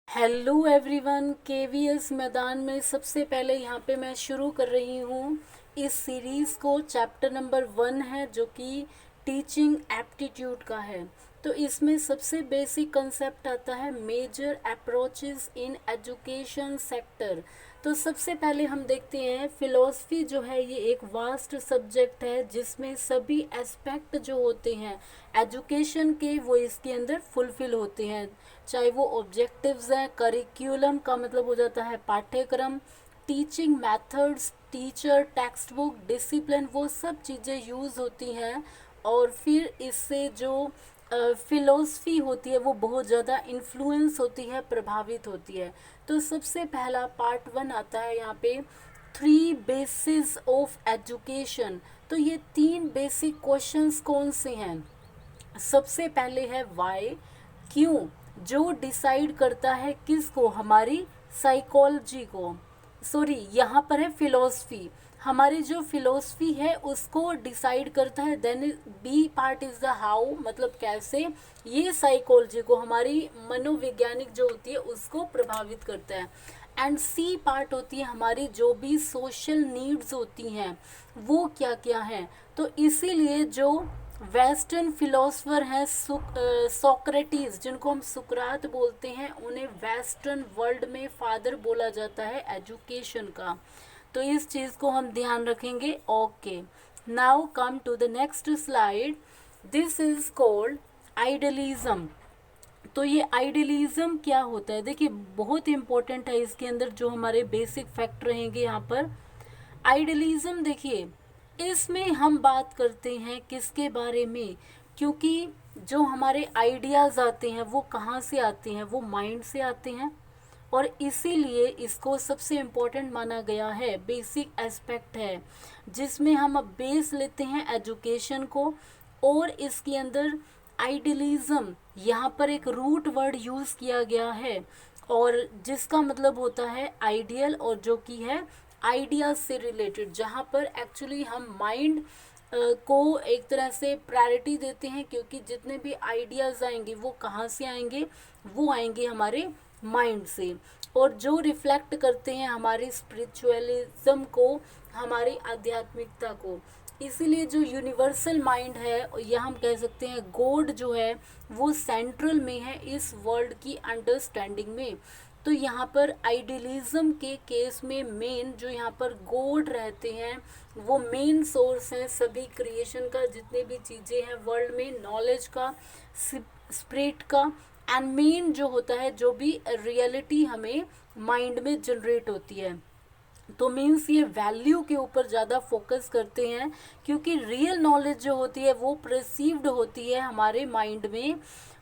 Hello everyone, KVS मैदान में सबसे पहले यहाँ पे मैं शुरू कर रही हूँ इस सीरीज़ को। चैप्टर नंबर 1 है जो कि टीचिंग एप्टीट्यूड का है। तो इसमें सबसे बेसिक कंसेप्ट आता है major approaches in education sector. तो सबसे पहले हम देखते हैं फिलॉसफी जो है ये एक वास्ट सब्जेक्ट है जिसमें सभी एस्पेक्ट जो होते हैं एजुकेशन के वो इसके अंदर फुलफिल होते हैं, चाहे वो ऑब्जेक्टिव्स हैं, करिकुलम का मतलब हो जाता है पाठ्यक्रम, teaching methods, teacher, text book, discipline, वो सब चीज़ें यूज़ होती हैं। और फिर इससे जो फिलोसफी होती है वो बहुत ज़्यादा इन्फ्लुएंस होती है, प्रभावित होती है। तो सबसे पहला पार्ट 1 आता है यहाँ पे, 3 बेसिस ऑफ एजुकेशन। तो ये 3 बेसिक क्वेश्चंस कौन से हैं? सबसे पहले है वाई, क्यों, जो डिसाइड करता है किसको, हमारी साइकोलॉजी को। सॉरी, यहाँ पर है फिलोसफी, हमारी जो फिलोसफी है उसको डिसाइड करता है। Then B part is the how, मतलब कैसे, ये साइकोलॉजी को, हमारी मनोवैज्ञानिक जो होती है उसको प्रभावित करता है। एंड सी पार्ट होती है हमारी जो भी सोशल नीड्स होती हैं वो क्या क्या हैं। तो इसीलिए जो वेस्टर्न फिलोसफर हैं सोक्रेटिस, जिनको हम सुकरात बोलते हैं, उन्हें वेस्टर्न वर्ल्ड में फादर बोला जाता है एजुकेशन का। तो इस चीज़ को हम ध्यान रखेंगे। Okay, now come to the next slide. This is called idealism. तो ये आइडियलिज्म क्या होता है, देखिए बहुत इंपॉर्टेंट है, इसके अंदर जो हमारे बेसिक फैक्ट रहेंगे यहाँ पर। आइडियलिज्म देखिए, इसमें हम बात करते हैं किसके बारे में, क्योंकि जो हमारे आइडियाज़ आते हैं वो कहाँ से आते हैं, वो माइंड से आते हैं। और इसीलिए इसको सबसे इम्पोर्टेंट माना गया है, बेसिक एस्पेक्ट है जिसमें हम अब बेस लेते हैं एजुकेशन को। और इसके अंदर आइडियलिज्म, यहाँ पर एक रूट वर्ड यूज़ किया गया है और जिसका मतलब होता है आइडियल, और जो कि है आइडियाज से रिलेटेड, जहाँ पर एक्चुअली हम माइंड को एक तरह से प्रायोरिटी देते हैं, क्योंकि जितने भी आइडियाज़ आएंगे वो कहाँ से आएंगे, वो आएंगे हमारे माइंड से, और जो रिफ्लेक्ट करते हैं हमारी स्पिरिचुअलिज्म को, हमारी आध्यात्मिकता को। इसीलिए जो यूनिवर्सल माइंड है, या हम कह सकते हैं गॉड जो है, वो सेंट्रल में है इस वर्ल्ड की अंडरस्टैंडिंग में। तो यहाँ पर आइडियलिज्म के केस में मेन जो यहाँ पर गॉड रहते हैं वो मेन सोर्स हैं सभी क्रिएशन का, जितने भी चीज़ें हैं वर्ल्ड में, नॉलेज का, स्पिरिट का, एंड मेन जो होता है जो भी रियलिटी हमें माइंड में जनरेट होती है। तो मीन्स ये वैल्यू के ऊपर ज़्यादा फोकस करते हैं, क्योंकि रियल नॉलेज जो होती है वो परसीव्ड होती है हमारे माइंड में,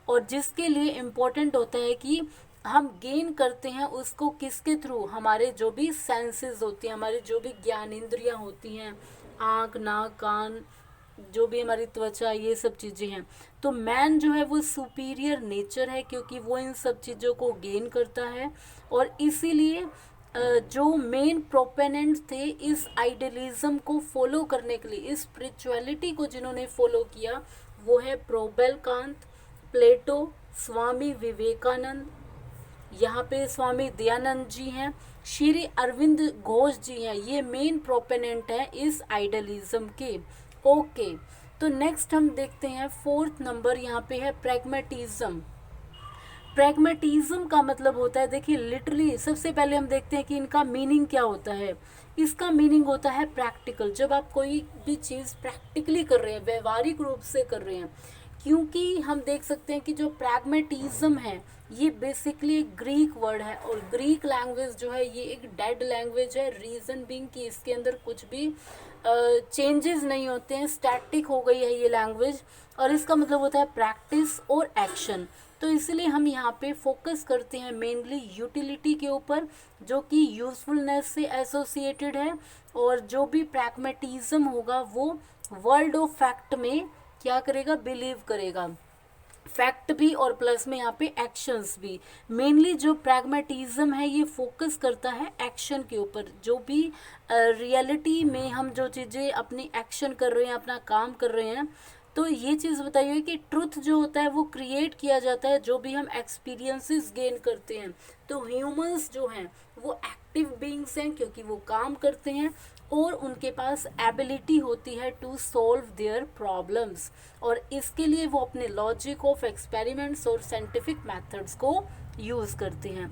और जिसके लिए इम्पोर्टेंट होता है कि हम गेन करते हैं उसको किसके थ्रू, हमारे जो भी सेंसेस होती हैं, हमारी जो भी ज्ञान इंद्रियाँ होती हैं, आँख, नाक, कान, जो भी हमारी त्वचा, ये सब चीज़ें हैं। तो मैन जो है वो सुपीरियर नेचर है, क्योंकि वो इन सब चीज़ों को गेन करता है। और इसीलिए जो मेन प्रोपेनेंट थे इस आइडियलिज्म को फॉलो करने के लिए, इस स्पिरिचुअलिटी को जिन्होंने फॉलो किया, वो है प्रोबेल कांत, प्लेटो, स्वामी विवेकानंद, यहाँ पे स्वामी दयानंद जी हैं, श्री अरविंद घोष जी हैं, ये मेन प्रोपेनेंट हैं इस आइडियलिज्म के। ओके, तो नेक्स्ट हम देखते हैं 4th नंबर, यहाँ पे है प्रैग्मेटिज्म। प्रैग्मेटिज्म का मतलब होता है, देखिए लिटरली सबसे पहले हम देखते हैं कि इनका मीनिंग क्या होता है। इसका मीनिंग होता है प्रैक्टिकल, जब आप कोई भी चीज़ प्रैक्टिकली कर रहे हैं, व्यवहारिक रूप से कर रहे हैं। क्योंकि हम देख सकते हैं कि जो प्रैग्मेटिज्म है ये बेसिकली एक ग्रीक वर्ड है, और ग्रीक लैंग्वेज जो है ये एक डेड लैंग्वेज है, रीज़न बीइंग कि इसके अंदर कुछ भी चेंजेस नहीं होते हैं, स्टैटिक हो गई है ये लैंग्वेज। और इसका मतलब होता है प्रैक्टिस और एक्शन। तो इसलिए हम यहाँ पे फोकस करते हैं मेनली यूटिलिटी के ऊपर, जो कि यूजफुलनेस से एसोसिएटेड है। और जो भी प्रैग्मेटिज्म होगा वो वर्ल्ड ऑफ फैक्ट में क्या करेगा, बिलीव करेगा, फैक्ट भी और प्लस में यहाँ पे एक्शंस भी। मेनली जो प्रैग्मेटिज्म है ये फोकस करता है एक्शन के ऊपर, जो भी रियलिटी में हम जो चीज़ें अपनी एक्शन कर रहे हैं, अपना काम कर रहे हैं, तो ये चीज़ बताइए कि ट्रुथ जो होता है वो क्रिएट किया जाता है जो भी हम एक्सपीरियंसेस गेन करते हैं। तो ह्यूमंस जो हैं वो एक्टिव बीइंग्स हैं क्योंकि वो काम करते हैं और उनके पास एबिलिटी होती है टू सॉल्व देयर प्रॉब्लम्स, और इसके लिए वो अपने लॉजिक ऑफ एक्सपेरिमेंट्स और साइंटिफिक मेथड्स को यूज़ करते हैं।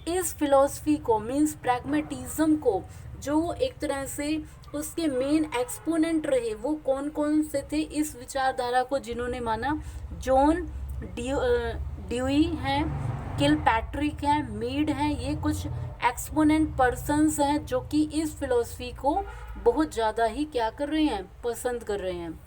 इस फिलॉसफी को मीन्स प्रैग्मेटिज्म को जो एक तरह से उसके मेन एक्सपोनेंट रहे वो कौन कौन से थे इस विचारधारा को जिन्होंने माना, जॉन ड्यूई हैं, किलपैट्रिक हैं, मीड हैं, ये कुछ एक्सपोनेंट पर्सन्स हैं जो कि इस फिलॉसफी को बहुत ज़्यादा ही क्या कर रहे हैं, पसंद कर रहे हैं।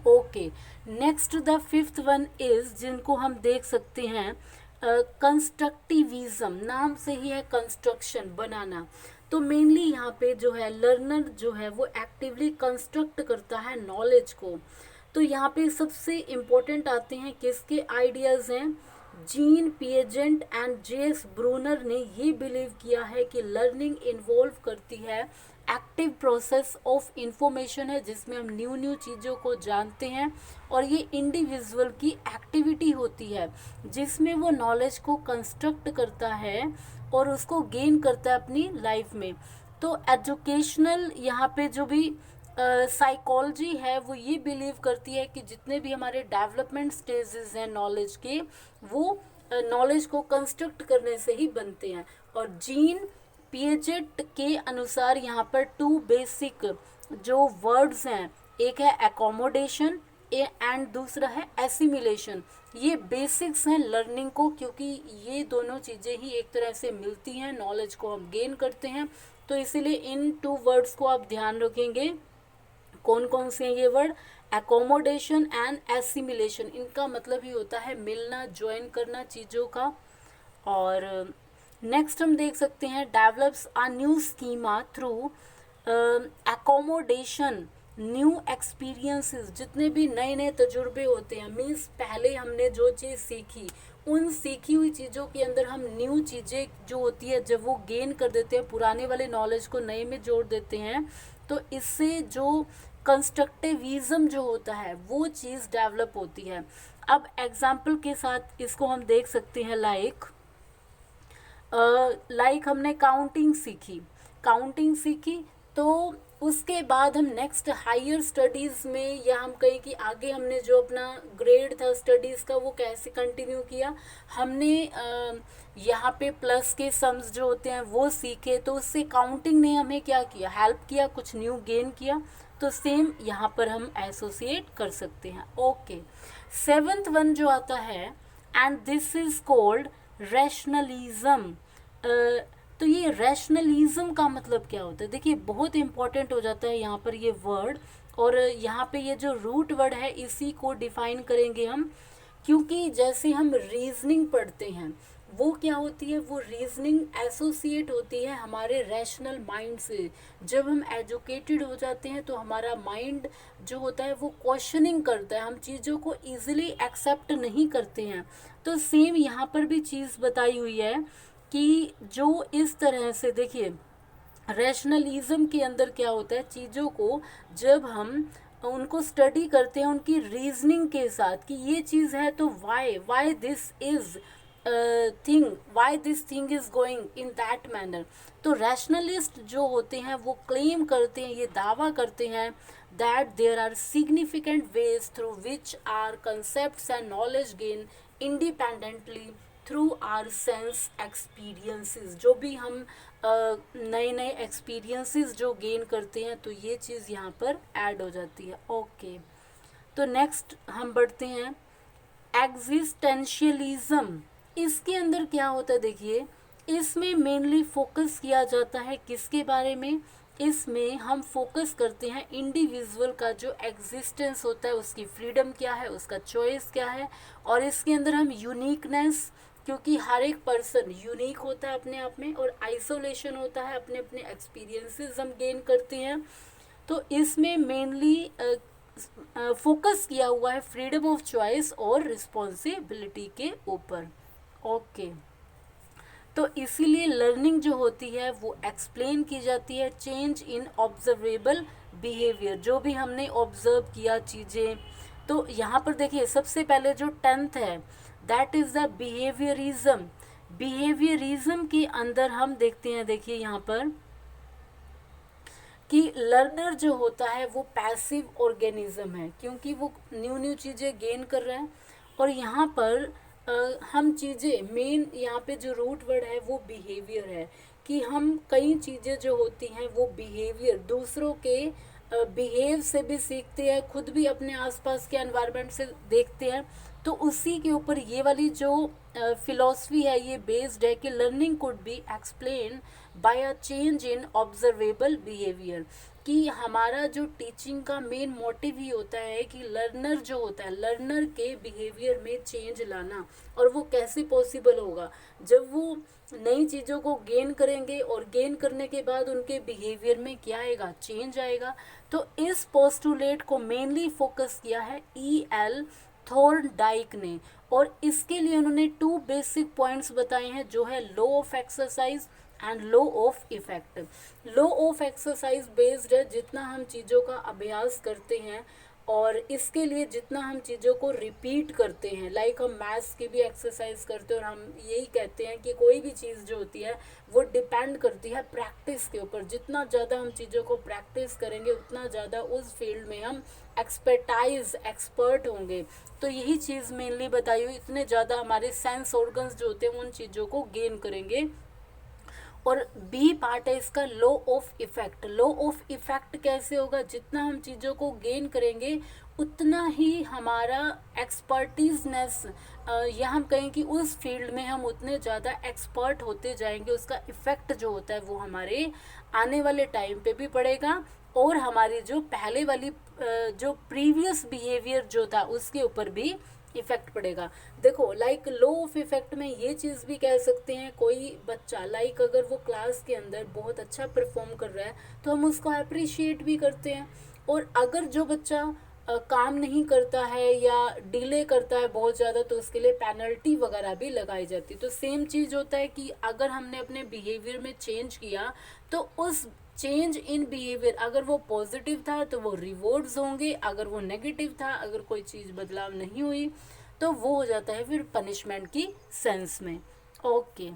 Okay, next the fifth one is जिनको हम देख सकते हैं कंस्ट्रक्टिविज्म, नाम से ही है कंस्ट्रक्शन, बनाना। तो मेनली यहाँ पे जो है लर्नर जो है वो एक्टिवली कंस्ट्रक्ट करता है नॉलेज को। तो यहाँ पे सबसे इम्पोर्टेंट आते हैं किसके आइडियाज़ हैं, जीन पिएजेंट एंड जेएस ब्रूनर ने ये बिलीव किया है कि लर्निंग इन्वॉल्व करती है एक्टिव प्रोसेस ऑफ इंफॉर्मेशन है जिसमें हम न्यू चीज़ों को जानते हैं, और ये इंडिविजुअल की एक्टिविटी होती है जिसमें वो नॉलेज को कंस्ट्रक्ट करता है और उसको गेन करता है अपनी लाइफ में। तो एजुकेशनल यहाँ पे जो भी साइकोलॉजी है वो ये बिलीव करती है कि जितने भी हमारे डेवलपमेंट स्टेजेस हैं नॉलेज के वो नॉलेज को कंस्ट्रक्ट करने से ही बनते हैं। और जीन पिएजेट के अनुसार यहाँ पर टू बेसिक जो वर्ड्स हैं, एक है एकोमोडेशन एंड दूसरा है एसिमिलेशन, ये बेसिक्स हैं लर्निंग को, क्योंकि ये दोनों चीज़ें ही एक तरह से मिलती हैं, नॉलेज को हम गेन करते हैं। तो इसीलिए इन टू वर्ड्स को आप ध्यान रखेंगे। कौन कौन से हैं ये वर्ड, एकोमोडेशन एंड एसिमिलेशन, इनका मतलब ही होता है मिलना, ज्वाइन करना चीज़ों का। और नेक्स्ट हम देख सकते हैं develops a new schema through accommodation new experiences, जितने भी नए नए तजुर्बे होते हैं, मीन्स पहले हमने जो चीज़ सीखी उन सीखी हुई चीज़ों के अंदर हम न्यू चीज़ें जो होती है जब वो गेन कर देते हैं, पुराने वाले नॉलेज को नए में जोड़ देते हैं, तो इससे जो कंस्ट्रक्टिविज्म जो होता है वो चीज़ डेवलप होती है। अब एग्जाम्पल के साथ इसको हम देख सकते हैं, लाइक हमने काउंटिंग सीखी तो उसके बाद हम नेक्स्ट हायर स्टडीज़ में या हम कहें कि आगे हमने जो अपना ग्रेड था स्टडीज़ का वो कैसे कंटिन्यू किया, हमने यहाँ पे प्लस के सम्स जो होते हैं वो सीखे, तो उससे काउंटिंग ने हमें क्या किया, हेल्प किया, कुछ न्यू गेन किया। तो सेम यहाँ पर हम एसोसिएट कर सकते हैं। ओके, सेवंथ वन जो आता है and this is called rationalism. तो ये रैशनलिज्म का मतलब क्या होता है, देखिए बहुत इंपॉर्टेंट हो जाता है यहाँ पर ये वर्ड, और यहाँ पे ये जो रूट वर्ड है इसी को डिफाइन करेंगे हम, क्योंकि जैसे हम रीजनिंग पढ़ते हैं वो क्या होती है, वो रीजनिंग एसोसिएट होती है हमारे रैशनल माइंड से। जब हम एजुकेटेड हो जाते हैं तो हमारा माइंड जो होता है वो क्वेश्चनिंग करता है, हम चीज़ों को इजीली एक्सेप्ट नहीं करते हैं। तो सेम यहाँ पर भी चीज़ बताई हुई है कि जो इस तरह से देखिए रैशनलिज्म के अंदर क्या होता है, चीज़ों को जब हम उनको स्टडी करते हैं उनकी रीजनिंग के साथ कि ये चीज़ है तो why this is why this thing is going in that manner. तो रैशनलिस्ट जो होते हैं वो क्लेम करते हैं, ये दावा करते हैं that there are significant ways through which our concepts and knowledge gain independently through our sense experiences. जो भी हम नए नए एक्सपीरियंसेस जो गेन करते हैं तो ये चीज़ यहाँ पर ऐड हो जाती है। ओके, तो नेक्स्ट हम बढ़ते हैं एग्जिस्टेंशियलिज्म। इसके अंदर क्या होता है, देखिए इसमें मेनली फोकस किया जाता है किसके बारे में, इसमें हम फोकस करते हैं इंडिविजुअल का जो एग्जिस्टेंस होता है, उसकी फ्रीडम क्या है, उसका चॉइस क्या है, और इसके अंदर हम यूनिकनेस, क्योंकि हर एक पर्सन यूनिक होता है अपने आप में, और आइसोलेशन होता है, अपने अपने एक्सपीरियंसेस हम गेन करते हैं। तो इसमें मेनली फोकस किया हुआ है फ्रीडम ऑफ चॉइस और रिस्पॉन्सिबिलिटी के ऊपर। ओके, तो इसीलिए लर्निंग जो होती है वो एक्सप्लेन की जाती है चेंज इन ऑब्जर्वेबल बिहेवियर, जो भी हमने ऑब्जर्व किया चीज़ें तो यहाँ पर देखिए सबसे पहले जो 10th है that is the behaviourism. Behaviourism के अंदर हम देखते हैं, देखिए यहाँ पर कि लर्नर जो होता है वो पैसिव ऑर्गेनिज्म है, क्योंकि वो न्यू न्यू चीज़ें गेन कर रहा है। और यहाँ पर हम चीज़ें मेन यहाँ पे जो रूट वर्ड है वो बिहेवियर है, कि हम कई चीज़ें जो होती हैं वो बिहेवियर दूसरों के बिहेव से भी सीखते हैं, खुद भी अपने आसपास के एनवायरनमेंट से देखते हैं। तो उसी के ऊपर ये वाली जो फिलॉसफी है ये बेस्ड है कि learning could be explain by a change in observable behaviour, कि हमारा जो टीचिंग का मेन मोटिव ही होता है कि लर्नर जो होता है लर्नर के बिहेवियर में चेंज लाना। और वो कैसे पॉसिबल होगा, जब वो नई चीज़ों को गेन करेंगे और गेन करने के बाद उनके बिहेवियर में क्या आएगा, चेंज आएगा। तो इस पोस्टुलेट को मेनली फोकस किया है E.L. थॉर्नडाइक ने, और इसके लिए उन्होंने 2 बेसिक पॉइंट्स बताए हैं, जो है law of exercise and law of effect. Law of exercise based है, जितना हम चीज़ों का अभ्यास करते हैं और इसके लिए जितना हम चीज़ों को रिपीट करते हैं, लाइक हम मैथ्स की भी एक्सरसाइज करते हैं, और हम यही कहते हैं कि कोई भी चीज़ जो होती है वो डिपेंड करती है प्रैक्टिस के ऊपर। जितना ज़्यादा हम चीज़ों को प्रैक्टिस करेंगे उतना ज़्यादा उस फील्ड में हम एक्सपर्ट होंगे। तो यही चीज़ मेनली बताई हुई, इतने ज़्यादा हमारे सेंस ऑर्गन्स जो होते हैं उन चीज़ों को गेन करेंगे। और बी पार्ट है इसका law of effect. Law of effect कैसे होगा, जितना हम चीज़ों को गेन करेंगे उतना ही हमारा एक्सपर्टीजनेस, या हम कहें कि उस फील्ड में हम उतने ज़्यादा एक्सपर्ट होते जाएंगे, उसका इफ़ेक्ट जो होता है वो हमारे आने वाले टाइम पे भी पड़ेगा, और हमारी जो पहले वाली जो प्रीवियस बिहेवियर जो था उसके ऊपर भी इफेक्ट पड़ेगा। देखो लाइक लॉ ऑफ इफेक्ट में ये चीज़ भी कह सकते हैं, कोई बच्चा लाइक अगर वो क्लास के अंदर बहुत अच्छा परफॉर्म कर रहा है तो हम उसको अप्रिशिएट भी करते हैं, और अगर जो बच्चा काम नहीं करता है या डिले करता है बहुत ज़्यादा तो उसके लिए पेनल्टी वगैरह भी लगाई जाती है। तो सेम चीज़ होता है कि अगर हमने अपने बिहेवियर में चेंज किया तो उस चेंज इन बिहेवियर अगर वो पॉजिटिव था तो वो रिवॉर्ड्स होंगे, अगर वो नेगेटिव था, अगर कोई चीज़ बदलाव नहीं हुई तो वो हो जाता है फिर पनिशमेंट की सेंस में। ओके,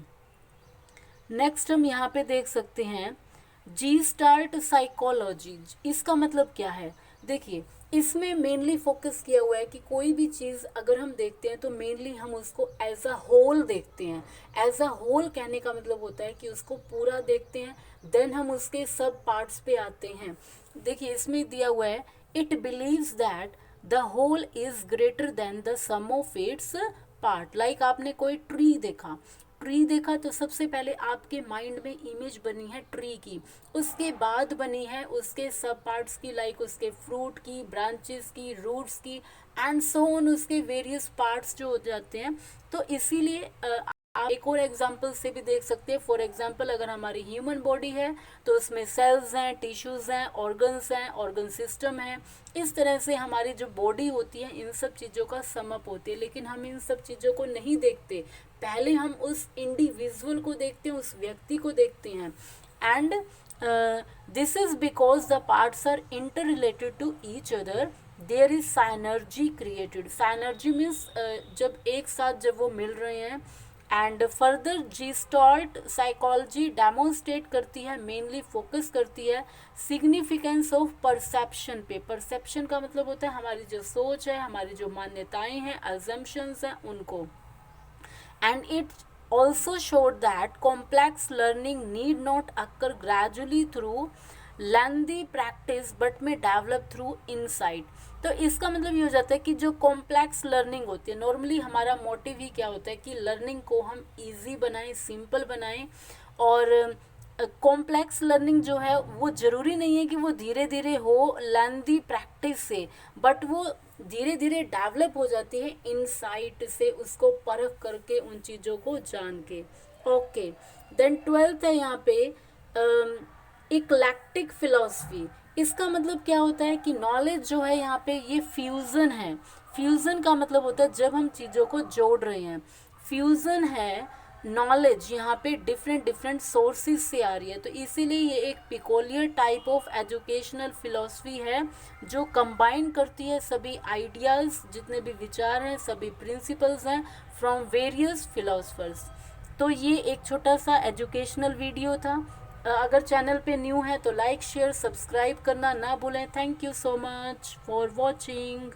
नेक्स्ट हम यहाँ पे देख सकते हैं Gestalt साइकोलॉजी। इसका मतलब क्या है, देखिए इसमें मेनली फोकस किया हुआ है कि कोई भी चीज़ अगर हम देखते हैं तो मेनली हम उसको एज अ होल देखते हैं। एज अ होल कहने का मतलब होता है कि उसको पूरा देखते हैं, देन हम उसके सब पार्ट्स पे आते हैं। देखिए इसमें दिया हुआ है it believes that the whole is greater than the sum of its part. Like आपने कोई ट्री देखा तो सबसे पहले आपके माइंड में इमेज बनी है ट्री की, उसके बाद बनी है उसके सब पार्ट्स की, लाइक उसके फ्रूट की, ब्रांचेस की, रूट्स की एंड सो ऑन, उसके वेरियस पार्ट्स जो हो जाते हैं। तो इसीलिए आप एक और एग्जांपल से भी देख सकते हैं। फॉर एग्जांपल अगर हमारी ह्यूमन बॉडी है तो उसमें सेल्स हैं, टिश्यूज़ हैं, ऑर्गन्स हैं, ऑर्गन सिस्टम है। इस तरह से हमारी जो बॉडी होती है इन सब चीज़ों का समअप होती है, लेकिन हम इन सब चीज़ों को नहीं देखते। पहले हम उस इंडिविजुअल को देखते हैं, उस व्यक्ति को देखते हैं। And this is because the parts are inter related to each other, there is synergy created. Synergy means जब एक साथ जब वो मिल रहे हैं। And further gestalt psychology demonstrate करती है, मेनली फोकस करती है सिग्निफिकेंस ऑफ परसेप्शन पे। परसेप्शन का मतलब होता है हमारी जो सोच है, हमारी जो मान्यताएं हैं, अजम्पशंस हैं, उनको। And it also showed that complex learning need not occur gradually through lengthy practice but may develop through insight। तो इसका मतलब ये हो जाता है कि जो कॉम्प्लेक्स लर्निंग होती है, नॉर्मली हमारा मोटिव ही क्या होता है कि लर्निंग को हम इजी बनाएं, सिंपल बनाएं। और कॉम्प्लेक्स लर्निंग जो है वो ज़रूरी नहीं है कि वो धीरे धीरे हो लेंथी प्रैक्टिस से, बट वो धीरे धीरे डेवलप हो जाती है इनसाइट से, उसको परख करके, उन चीज़ों को जान के। ओके, देन 12th है यहाँ पे इक्लेक्टिक फिलॉसफी। इसका मतलब क्या होता है कि नॉलेज जो है यहाँ पे ये फ्यूज़न है। फ्यूज़न का मतलब होता है जब हम चीज़ों को जोड़ रहे हैं। फ्यूज़न है नॉलेज यहाँ पे डिफरेंट डिफरेंट सोर्सेज से आ रही है, तो इसीलिए ये एक पिकोलियर टाइप ऑफ एजुकेशनल फिलॉसफी है जो कंबाइन करती है सभी आइडियाज़, जितने भी विचार हैं, सभी प्रिंसिपल्स हैं फ्रॉम वेरियस फिलोसफर्स। तो ये एक छोटा सा एजुकेशनल वीडियो था। अगर चैनल पे न्यू है तो लाइक शेयर सब्सक्राइब करना ना भूलें। Thank you so much for watching.